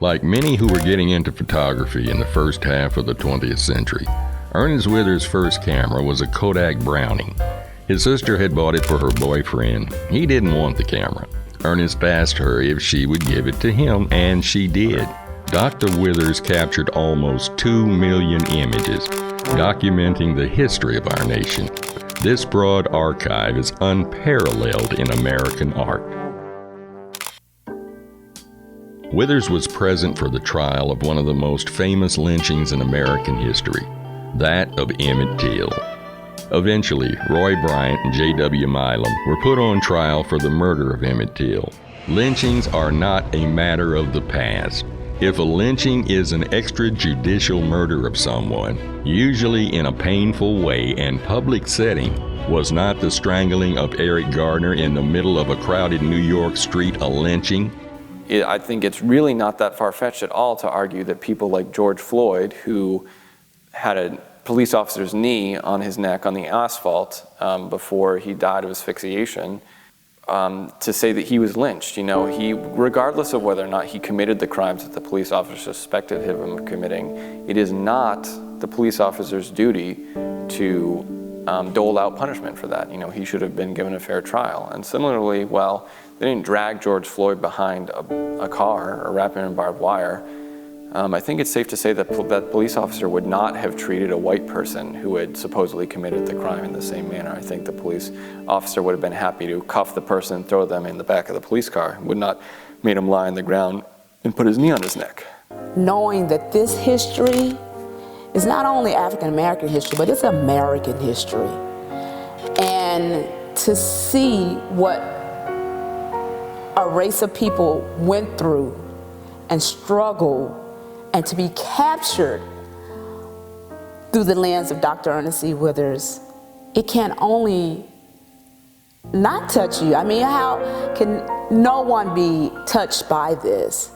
Like many who were getting into photography in the first half of the 20th century, Ernest Withers' first camera was a Kodak Brownie. His sister had bought it for her boyfriend. He didn't want the camera. Ernest asked her if she would give it to him, and she did. Dr. Withers captured almost 2 million images, documenting the history of our nation. This broad archive is unparalleled in American art. Withers was present for the trial of one of the most famous lynchings in American history, that of Emmett Till. Eventually, Roy Bryant and J.W. Milam were put on trial for the murder of Emmett Till. Lynchings are not a matter of the past. If a lynching is an extrajudicial murder of someone, usually in a painful way and public setting, was not the strangling of Eric Gardner in the middle of a crowded New York street a lynching? I think it's really not that far-fetched at all to argue that people like George Floyd, who had a police officer's knee on his neck on the asphalt before he died of asphyxiation, to say that he was lynched. You know, regardless of whether or not he committed the crimes that the police officer suspected him of committing, it is not the police officer's duty to dole out punishment for that. You know, he should have been given a fair trial. And similarly, well, they didn't drag George Floyd behind a car or wrap him in barbed wire. I think it's safe to say that that police officer would not have treated a white person who had supposedly committed the crime in the same manner. I think the police officer would have been happy to cuff the person and throw them in the back of the police car, would not made him lie on the ground and put his knee on his neck. Knowing that this history is not only African-American history, but it's American history. And to see what a race of people went through and struggled, and to be captured through the lens of Dr. Ernest C. Withers, it can only not touch you. I mean, how can no one be touched by this?